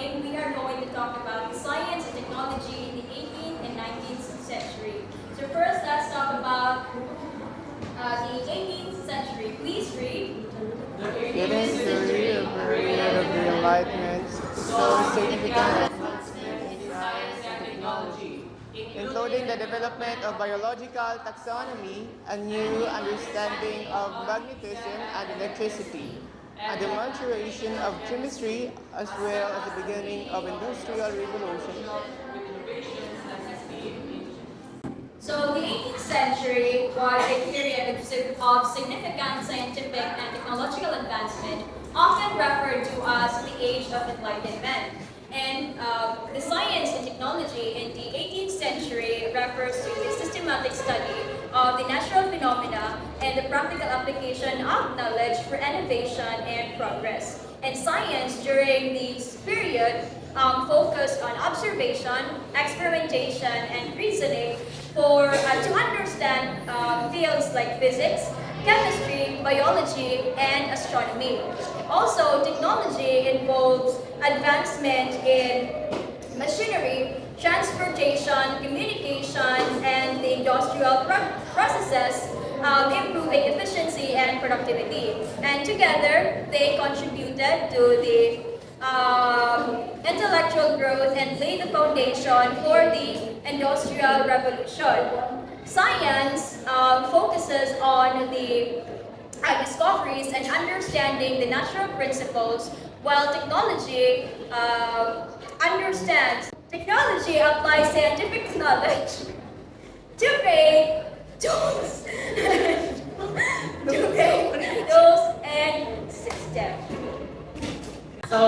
morning, we are going to talk about science and technology in the 18th and 19th century. So first, let's talk about the 18th century. Please read. It is the period of the Enlightenment, so significant advancement in science and technology, including the development of biological taxonomy, a new understanding of magnetism and electricity, and the maturation of chemistry, as well as the beginning of industrial revolution. So the 18th century was a period of significant scientific and technological advancement, often referred to as the Age of Enlightenment. And the science and technology in the 18th century refers to the systematic study of the natural phenomena and the practical application of knowledge for innovation and progress. And science during this period focused on observation, experimentation, and reasoning to understand fields like physics, chemistry, biology, and astronomy. Also, technology involves advancement in machinery, transportation, communication, and the industrial processes, improving efficiency and productivity. And together, they contributed to the intellectual growth and laid the foundation for the Industrial Revolution. Science focuses on the discoveries and understanding the natural principles, while technology understands. Technology applies scientific knowledge to create tools, and systems. So,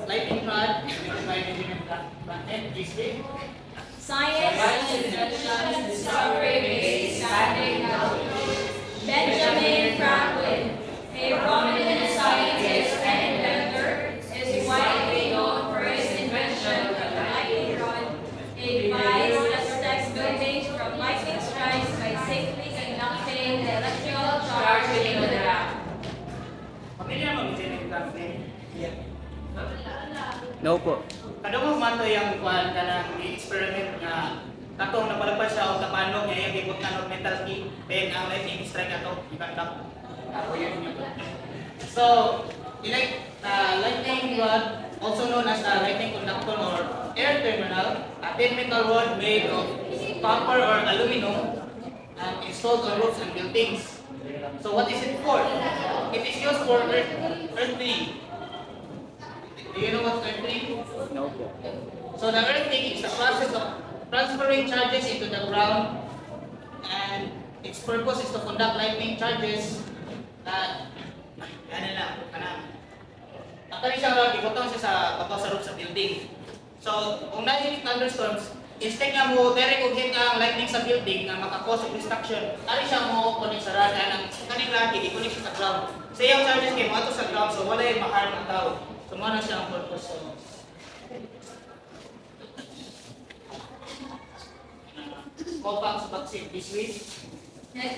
lightning rod, by Jehrian Piape, please read. Science, invention, discovery, base, expanding knowledge. Benjamin Franklin, a prominent scientist and inventor, is widely known for his invention of the lightning rod, a device that protects buildings from lightning strikes by safely conducting the electrical charge into the ground. Pamilya mo, Jehrian Piape? No po. Kadungog man to yung kuhan ka ng experiment nga katong napalagpas siya o kapano niya yung gibot na metal key then ang lightning strike ato ikandak. So, lightning rod, also known as a lightning conductor or air terminal, a thin metal rod made of copper or aluminum and installed on roofs and buildings. So what is it for? It is used for earthly. Do you know what earthing? No po. So the earthing is the process of transferring charges into the ground, and its purpose is to conduct lightning charges that ano lang, actually siya gibutang siya sa babaw sa roof sa building. So kung nahihit thunderstorms, instead nga mo direct og hit ang lightning sa building nga maka-cause of destruction, ari siya mo connect sa rod ang kaning lagi i-connect siya sa ground. So yung charges kay mo ato sa ground, so wala yung maharm ang tao. So, mana siya ang purpose. Smallpox vaccine this week.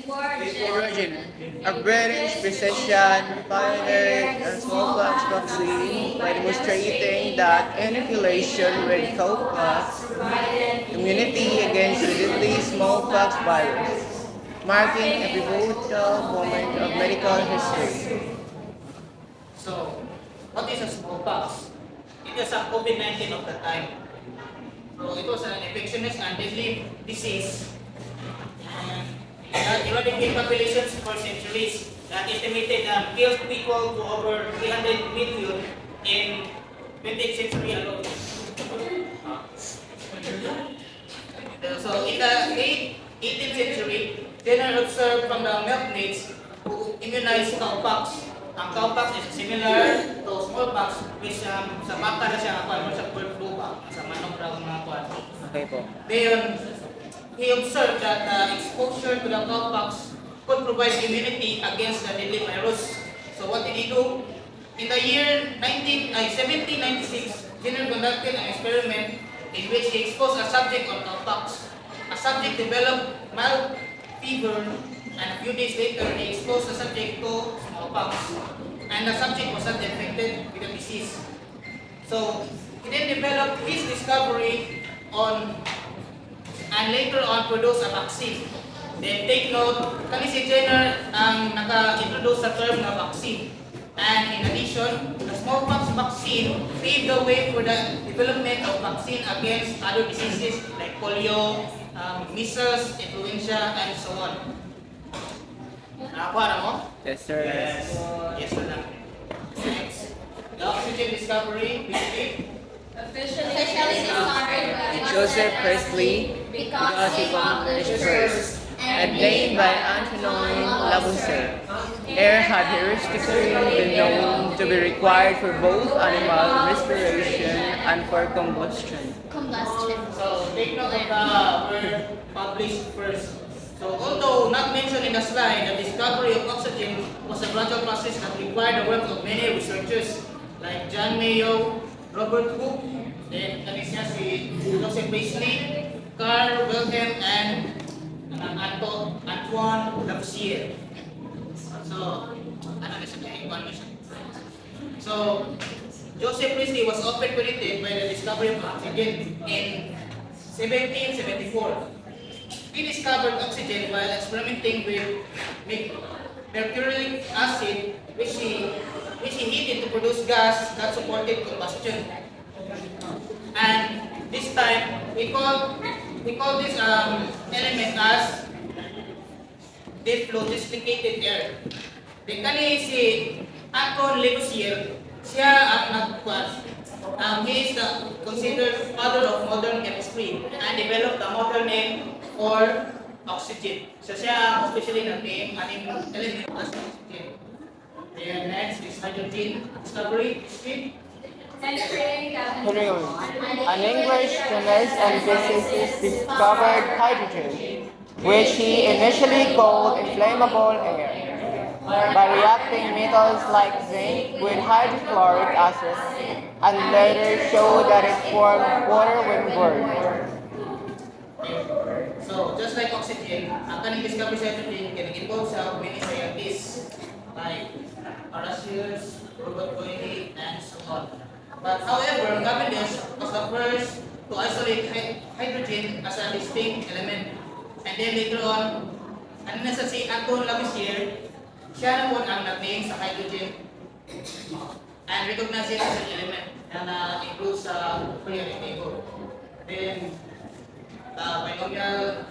Origin. A British physician pioneered a smallpox vaccine by demonstrating that inoculation with cowpox immunity against the deadly smallpox virus, marking a pivotal moment of medical history. So, what is a smallpox? It is a COVID-19 of the time. So, it was an infectious and deadly disease. That eradicated populations for centuries. That estimated killed people to over 300 million in 20th century alone. So, in the 18th century, Jenner observed from the milkmaids who immunized cowpox. Ang cowpox is similar to smallpox, which sa baka na siya mo sa bird flu ba, sa manok raw mga kwan. Okay po. Then, he observed that exposure to the cowpox could provide immunity against the deadly virus. So what did he do? In the year 1796, Jenner conducted an experiment in which he exposed a subject on cowpox. A subject developed mild fever, and a few days later, he exposed the subject to smallpox. And the subject was not infected with the disease. So, he then developed his discovery on and later on produced a vaccine. Then take note, kani si Jenner ang naka-introduce sa term na vaccine. And in addition, the smallpox vaccine paved the way for the development of vaccine against other diseases like polio, measles, influenza, and so on. Nakakuha na mo? Yes, sir. Yes. Yes na lang. Next. The oxygen discovery, Officially discovered by Joseph Priestley because he published first, and named by Antoine Lavoisier. Air had heretofore been known to be required for both animal respiration and for combustion. So take note of the word published first. So although not mentioned in the slide, the discovery of oxygen was a gradual process that required the work of many researchers like John Mayo, Robert Hooke, then kanisya si Joseph Priestley, Carl Wilhelm, and Antoine Lavoisier. So, ano na siya? So, Joseph Priestley was often credited by the discovery of oxygen in 1774. He discovered oxygen while experimenting with mercuric acid, which he heated to produce gas that supported combustion. And this time, we call this element as deflogisticated air. Then kani si Antoine Lavoisier, siya ang he is considered father of modern chemistry and developed the modern name for oxygen. So siya especially nag-name aning element as oxygen. Then next is hydrogen discovery. Jehrian Jehrian, an English chemist and physicist, discovered hydrogen, which he initially called inflammable air. By reacting metals like zinc with hydrochloric acid, and later showed that it formed water when burned. So, just like oxygen, ang kaning discovery sa hydrogen can involve sa many scientists like Arrhenius, Robert Boyle, and so on. But however, Cavendish was the first to isolate hydrogen as a distinct element. And then later on, ano na sa si Antoine Lavoisier, siya na po ang nag-name sa hydrogen and recognize it as an element na includes sa periodic table. Then, the binomial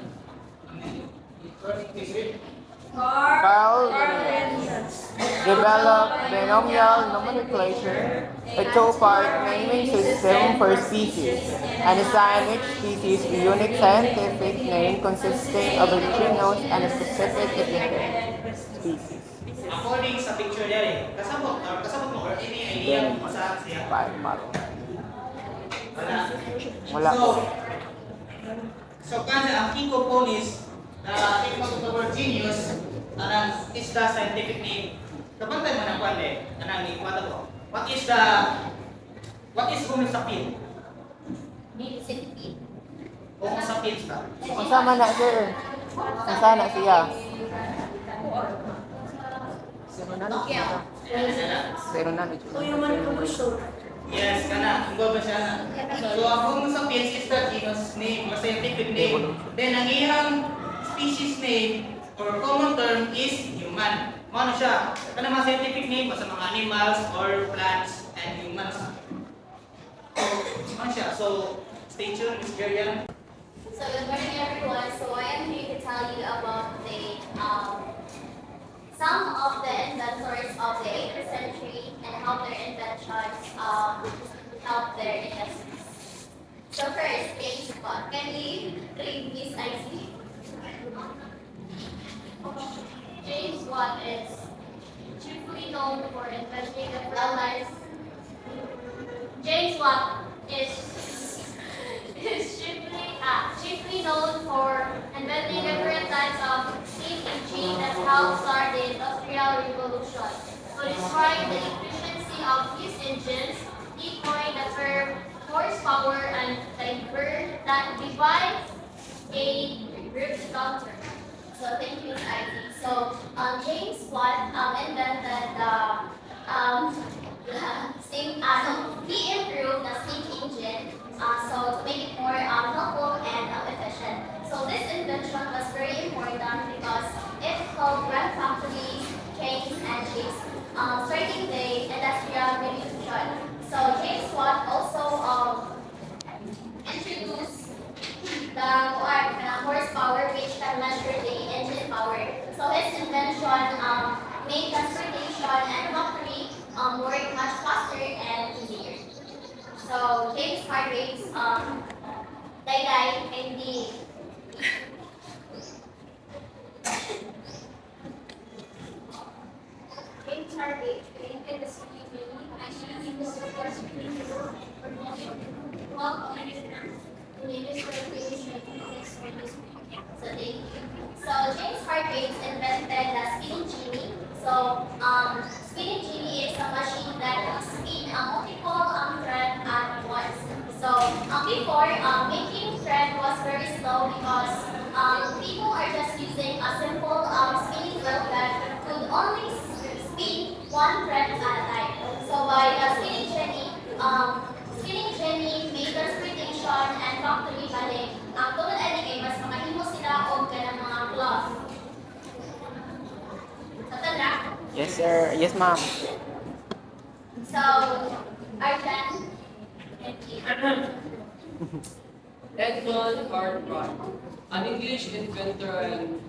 Carl developed binomial nomenclature, a two-part naming system for species, and assigned each species a unique scientific name consisting of a genus and a specific epithet species. according sa picture niya kasabot mo or any idea kung saan siya? Wala. So kasi ang key components na take note of the word genius, anang is the scientific name. Kapag tayo man ang kwande, anang ikwata ko. What is Homo sapien? Homo sapiens ka? Ang sama na, sir. Ang sana siya. Zero na. Yes, kana. Ang ba siya na? So ang Homo sapiens is the genus name, or scientific name. Then ang iyang species name or common term is human. Ano siya? Kana mga scientific name sa mga animals or plants and humans. So, ano siya? So, stay tuned, Ms. Jehrian. So good morning everyone. So I am here to tell you about the some of the inventors of the 18th century and how their inventions helped their industries. So first, James Watt. Can you read this IC? James Watt is chiefly known for inventing the flowers. James Watt is chiefly known for inventing different types of steam engine that helped start the Industrial Revolution. To describe the efficiency of these engines, he coined the term horsepower and divides a group's counter. So thank you, IT. So James Watt invented the steam. He improved the steam engine So James Hargrave's Dayday and the James Hargrave created the screening and using the super screen well, so thank you. So James Hargraves invented the spinning genie. So spinning genie is a machine that can spin a multiple thread at once. So before making thread was very slow because people are just using a simple spinning wheel that could only spin one thread at a time. So by the spinning genie made transportation and factory balik. Ang tulad ay kay mas makahimo sila og kanang mga cloth. So tanda. Yes, sir. Yes, ma'am. So Arjan and Keith. Edmund Cartwright, an English inventor and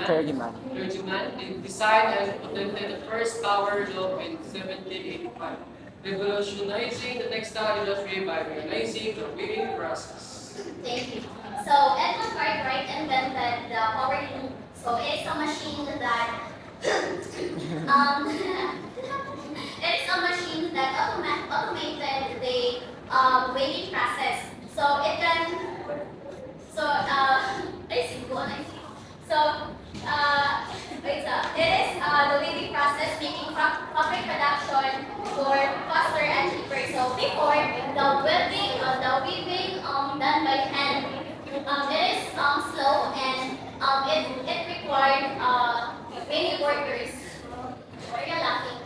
Clergyman. clergyman, designed and patented the first power loom in 1785, revolutionizing the textile industry by realizing the weaving process. Thank you. So Edmund Cartwright invented the power loom. So it's a machine that it is a machine that automated the weaving process. So it can it is the weaving process making fabric production for faster and cheaper. So before the weaving done by hand, it is slow and it required many workers. Why are you laughing?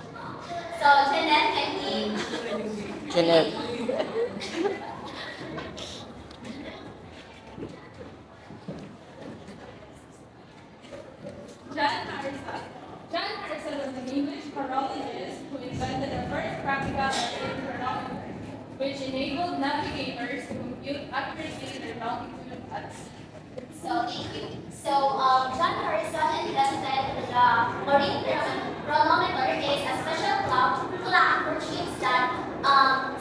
So Jeanette and he. Jeanette. John Harrison was an English horologist who invented the first practical airplane chronometer, which enabled navigators to compute accurately their longitude at sea. So thank you. So John Harrison invented the marine chronometer. Is a special clock for ships that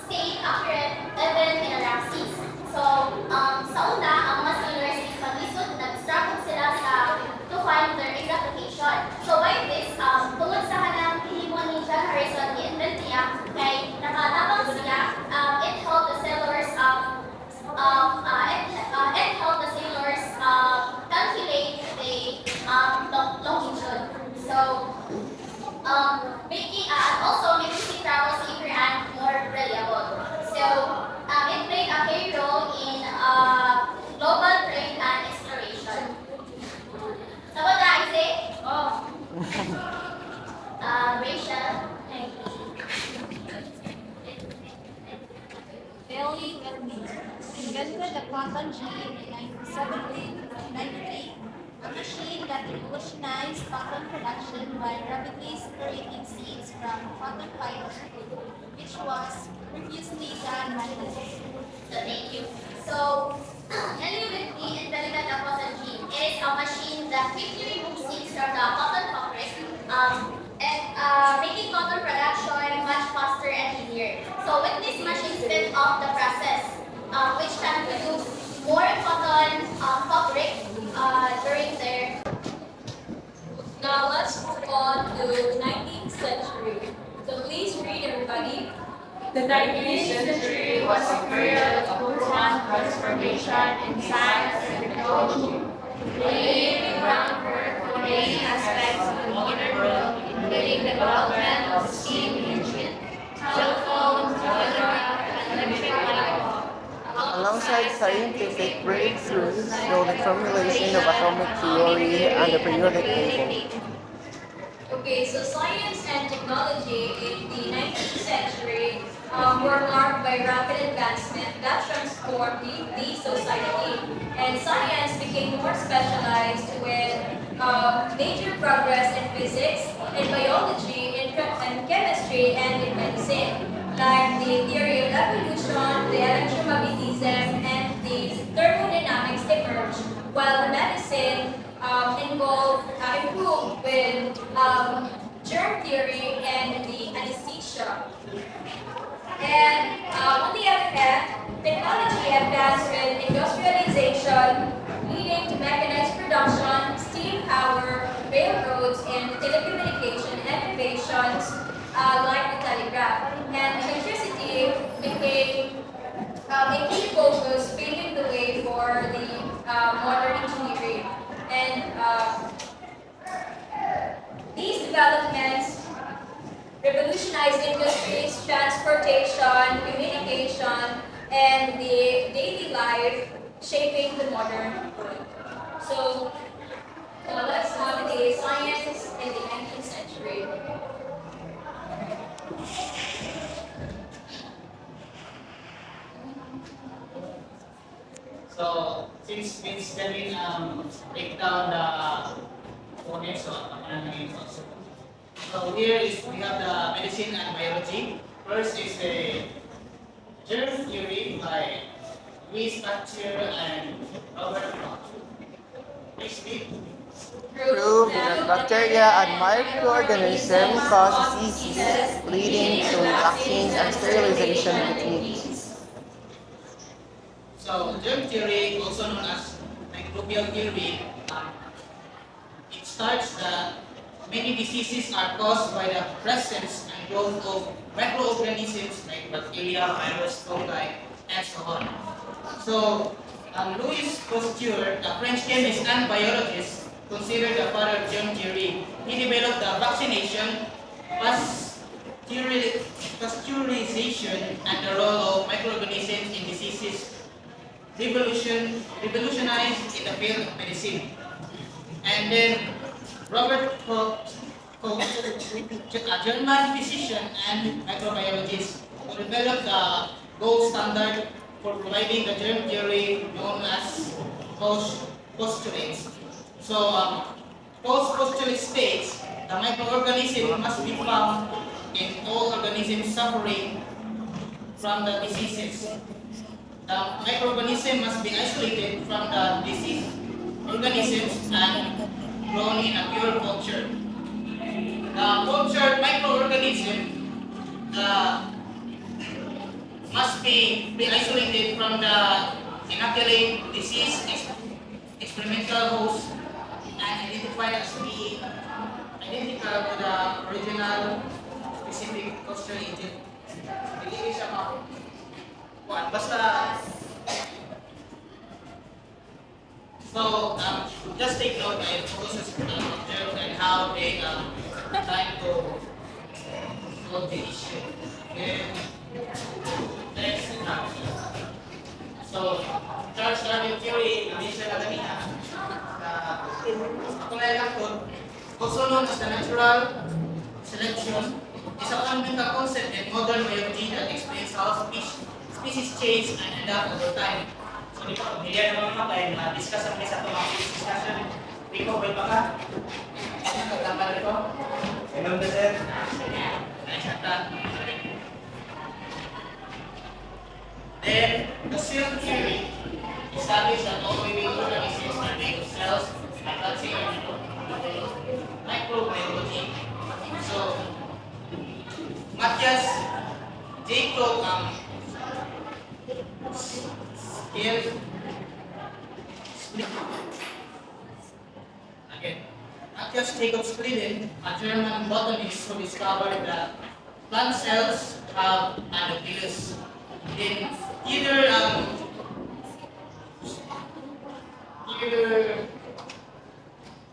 stay accurate even in a rough seas. So sa una, ang mga sailors is maglisod, nag-struggle sila to find their exact location. So by this, tungod sa hanang hihimo ni John Harrison, ni-invent niya, kay nakatabang siya, it helped the sailors calculate the longitude. So, making sea travel safer and more reliable. So, it played a key role in global trade and exploration. So, what did I say? Oh. Rachel. Thank you. Bailey Wilmere invented the cotton gin in 1973, a machine that revolutionized cotton production by rapidly separating seeds from cotton fiber, which was previously done manually. So thank you. So, Ellie Whitney invented the cotton gin. It is a machine that quickly removes seeds from the cotton fabric, making cotton production much faster and easier. So with this machine sped up the process, which can produce more cotton fabric during their. Now let's move on to 19th century. So please read, everybody. The 19th century was a period of profound transformation in science and technology, laying the groundwork for many aspects of the modern world, including the development of the steam engine, telephone, telegraph, and electric light bulb. Alongside scientific breakthroughs, the formulation of atomic theory and the periodic table. Okay, so science and technology in the 19th century were marked by rapid advancement that transformed the society, and science became more specialized with major progress in physics, in biology, in chemistry, and in medicine, like the theory of evolution, the electromagnetism, and the thermodynamics emerged, while medicine improved with germ theory and the anesthesia. And and electricity became a key focus, paving the way for the modern engineering. And these developments revolutionized industries, transportation, communication, and the daily life, shaping the modern world. So let's have the science in the 19th century. So, since Ms. Janine break down the components of also. So here is we have the medicine and biology. First is the germ theory by Louis Pasteur and Robert Koch. Next week, Prove that bacteria and microorganisms cause diseases, leading to vaccines and sterilization techniques. so germ theory, also known as microbial theory, it starts that many diseases are caused by the presence and growth of microorganisms like bacteria, virus, fungi, and so on. So, Louis Pasteur, a French chemist and biologist, considered the father of germ theory. He developed the vaccination, pasteurization, and the role of microorganisms in diseases revolutionized in the field of medicine. And then Robert Koch, a German physician and microbiologist, who developed the gold standard for providing the germ theory known as postulates. So, postulate states the microorganism must be found in all organisms suffering from the diseases. The microorganism must be isolated from the disease organisms and grown in a pure culture. The cultured microorganism must be isolated from the inoculate disease experimental host and identified as being identical to the original specific culture agent. Hindi siya basta. So, just take note of process of germs and how they try to solve the issue. Okay. Next. So, Charles Darwin theory, na-mention na kanina. Tunay lang po, also known as the natural selection, is a fundamental concept in modern biology that explains how species change and adapt over time. So, di ba, hindi naman makakain, discuss ang isa itong mga discussion. Rico, well pa ka? Ano, tama rin ko? Inom na sir? Then, the cell theory established that all living organisms are made of cells, and that's in microbiology. So, Matthias Jacob Matthias Jacob Splitten, a German botanist who discovered that plant cells have a nucleus. Then either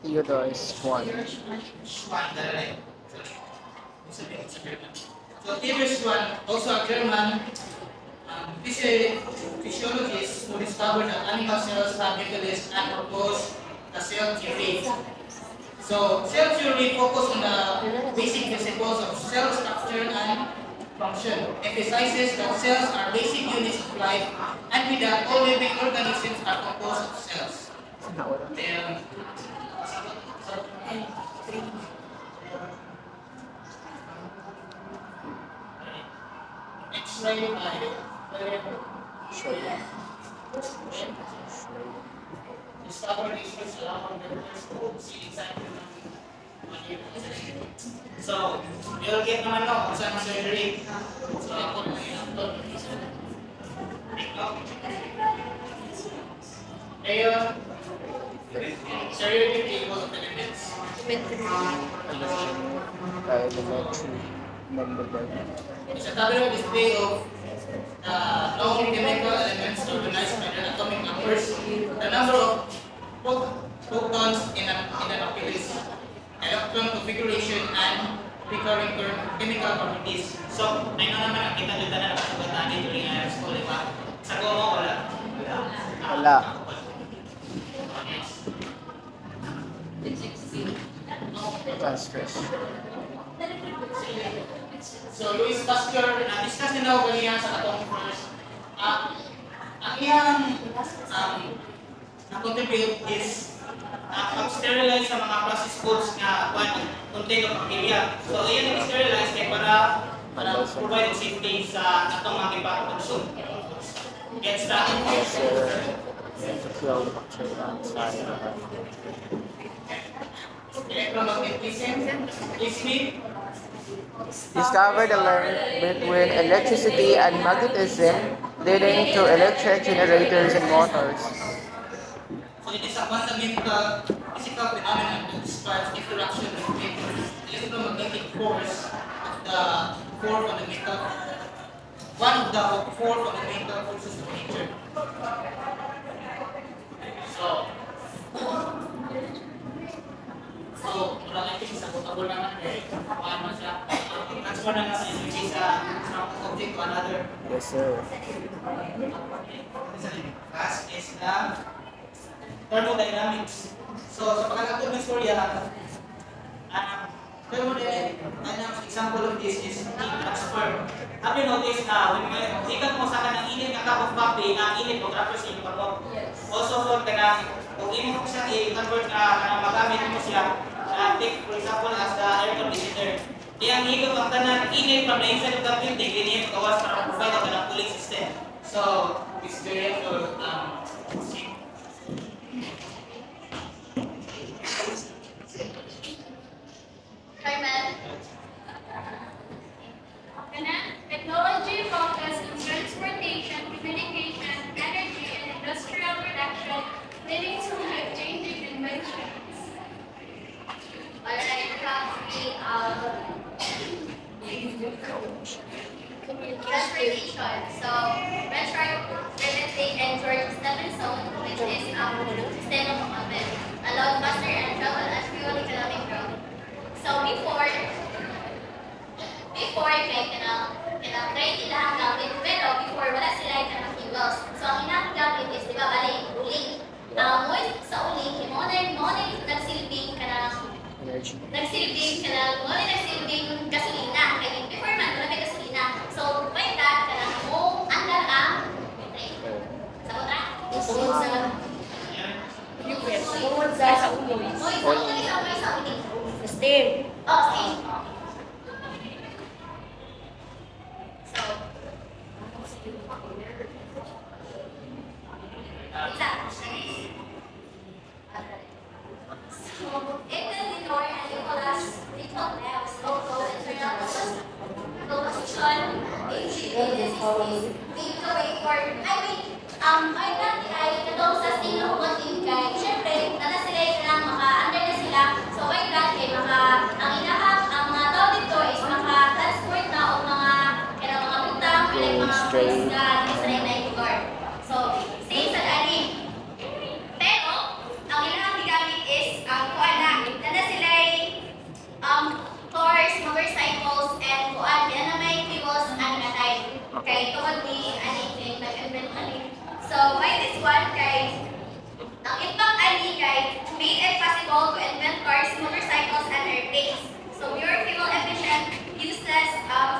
Theodore Schwann. So Theodore Schwann, also a German physiologist who discovered that animal cells have nucleus and proposed the cell theory. So cell theory focused on the basic principles of cell structure and function, emphasizes that cells are basic units of life, and with that all living organisms are composed of cells. Then, X-ray discovered issues along the first inside so, you'll get naman no kung saan ang surgery. So, ako na yun. Ngayon, stereotype table of elements. Elementary. It's a tabular display of known chemical elements organized by their atomic numbers, the number of protons in an nucleus, electron configuration, and recurring chemical properties. So, may naman ang kita dito na nakasugatan dito rin ang school, di ba? Sa gomo, wala. Wala. Transcript. So, Louis Pasteur, na-discuss din daw kanina sa atong first. Ang iyang na-contribute is pag-sterilize sa mga process foods nga contain of bacteria. So, iyan i-sterilize kaya para provide safety sa atong mga ipa-consume. Gets that? Yes, sir. To kill the bacteria inside. Electromagnetism, listening, Discovered the link between electricity and magnetism, leading to electric generators and motors. so it is a fundamental physical phenomenon that describes interaction between electromagnetic force of the one of the four fundamental forces of nature. So, I think sa potable naman paano siya transfer na sa energy from object to another. Yes, sir. Class is the thermodynamics. So, sa pagkakatulog ng storya, thermodynamics example of this is heat transfer. Have you noticed na when ikat mo sa kanang init nga cup of coffee, ang init mo transfer sa iyong pagkop. Also for kanang kung imo mo siyang i-convert na kanang magamit mo siya, take for example as the air conditioner. Di ang higop ang tanan init from the inside of the building, hindi kawas para provide ang cooling system. So, it's very helpful. Technology focused on transportation, communication, energy, and industrial production, leading to life-changing inventions. Alright, copy of transportation. So, Richard Bernstein and George Stephenson, which is sustainable movement, allowed faster and travel at fuel economic growth. So, before kaya ilang gamit, pero before wala sila yung fuels. So, ang ilang gamit is, di ba, bali, uling. Mo sa uling, mo na nagsilbing ka ng gasolina. Kaya before man, wala may gasolina. So, by that, ka na mo andar ang sagot na? Bukod sa Bukod sa ulo. sa uling. Steam. Oh, steam. So, Ethel Lenore and Nicholas Little Labs also internal combustion engine is being away for, ay dati ay katong sa sino konting kay, syempre, nana sila yung maka-under na sila, so ay dati, ang mga tao dito is maka-transport na o mga butang, like mga boys na nasa na lugar. So, same sa gani. Pero, ang ilang gamit is, nana sila cars, motorcycles, and kuan, yan na may fuels and natay. Okay, tungod ni anything, nag-invent ani. So, by this one, kay, ang impact ani kay, made it possible to invent cars, motorcycles, and airplanes. So, pure fuel efficient, useless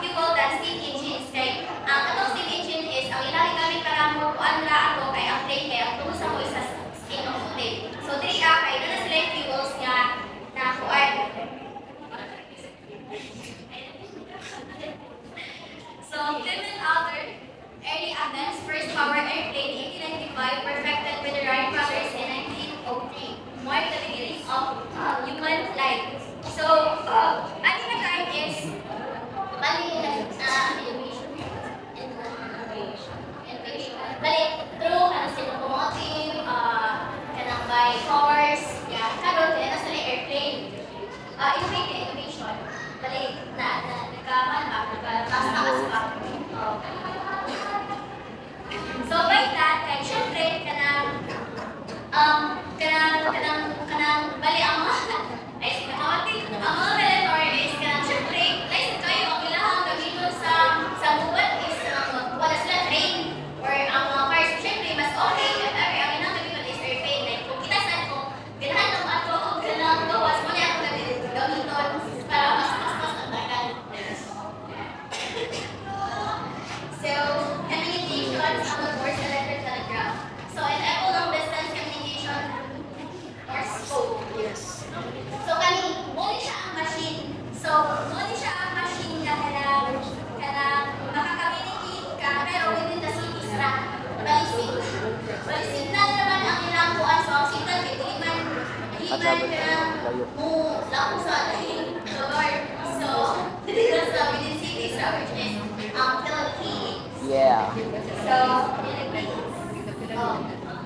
fuel than steam engines. Kay, ang atong steam engine is, ang ilang gamit para mo, kuan ra ako, kay ang plane, kay ang tungos ako isa skin of plane. So, diri kay, na sila yung fuels nga, na kuan. So, Clement Alder, early advanced first power airplane in 1895, perfected with the Wright brothers in 1903, marked the beginning of human flight. So, ano na time is, through locomotive, kanang by cars, karon kaya na sila airplane. Innovation. Bali, nagkaman Philippines. Yeah. So, Philippines.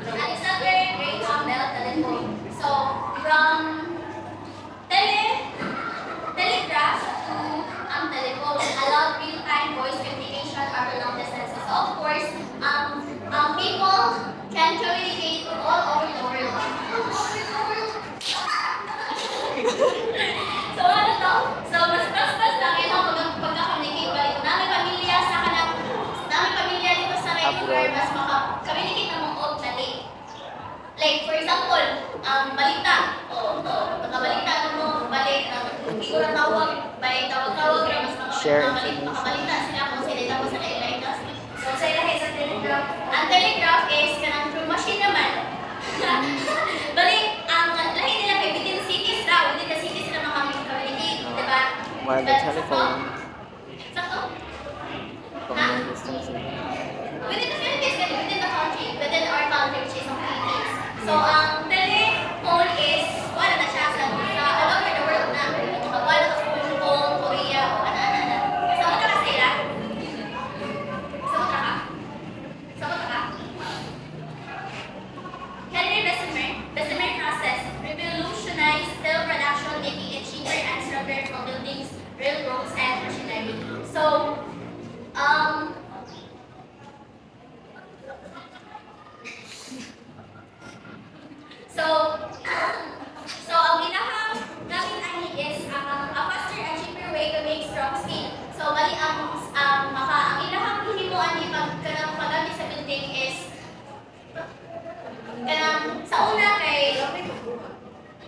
Alexander Graham Bell telephone. So, from telegraph to telephone allowed real-time voice communication over long distances. So, of course, people can communicate all over the world. So, ano to? So, mas lang yun ang pagka-communicate ba ito. Namin pamilya sa kanang, namin pamilya dito sa Rayon where mas maka-communicate na mga old dali. Like, for example, balita. Pagka-balita mo, balik, hindi ko na tawag, balik tawag-tawag, mas Share makabalita sila kung sila tapos sa kailangan. So, sa ilahe sa telegraph. Ang telegraph is kanang through machine naman. Balik, ang lahi nila kay within cities raw, within the cities sila makakommunicate, di ba? While the telephone, Sakto? long distance. Within the Philippines, within the country, within our country, which is ang Philippines. So, ang telephone is, wala na siya sa all over the world na. Wala sa Hong Kong, Korea, o ana-ana. Sama ka sila? Sama ka? Sama ka? Henry Bessemer process revolutionized steel production, making it cheaper and stronger for buildings, railroads, and machinery. So, So, ang ginahang namin ani is a faster and cheaper way to make strong steel. So, bali ang ilahang hihimuan ni kanang paggamit sa building is kanang sa una kay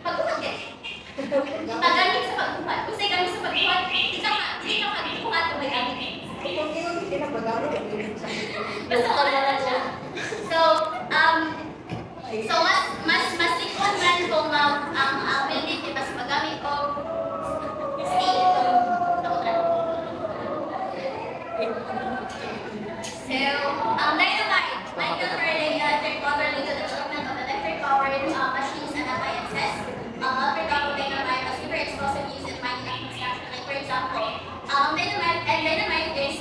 pagbuhat kay. Paggamit sa pagbuhat. Kung sa gamit sa pagbuhat, hindi ka pagbuhat kung may gamit. Basta wala na siya. So, mas likod man kung ang building di mas magamit o steel. So, dynamite. Michael Faraday discovered the development of electric-powered machines and appliances. Alfred dynamite was super explosive used in mining and construction. Like for example, dynamite is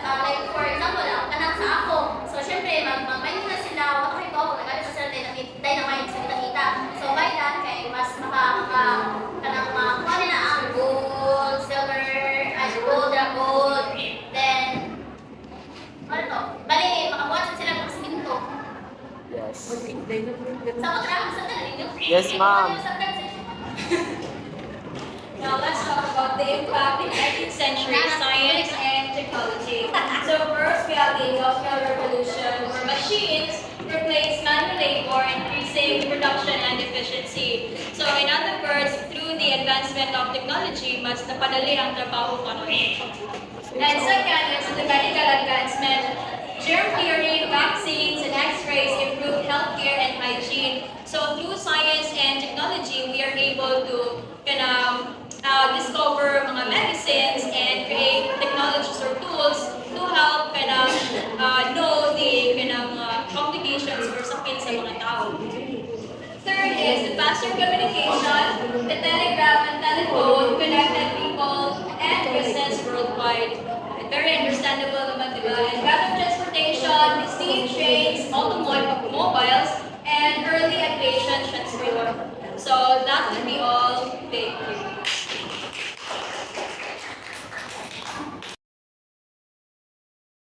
like for example, kanang sa ako. So, syempre, mag-mining na sila, wakay ko, nagamit sa sila dynamite sa kita-kita. So, by that, kay mas kanang makuha nila ang gold, silver, gold, then, ano to? Bali, makakuha sila ng siminto. Yes. Sa matrang, sa talinyo? Yes, ma'am. Now let's talk about the impact in 19th century science and technology. So first we have the Industrial Revolution, where machines replace manual labor, increasing production and efficiency. So in other words, through the advancement of technology, mas napadali ang trabaho kanon. And second is the medical advancement. Germ theory, vaccines, and X-rays improve healthcare and hygiene. So through science and technology, we are able to discover mga medicines and create technologies or tools to help know the complications or sakit sa mga tao. Third is the faster communication. The telegraph and telephone connected people and business worldwide. Very understandable naman, diba? And rapid transportation, the steam trains, automobiles, and early aviation transport. So that would be all. Thank you.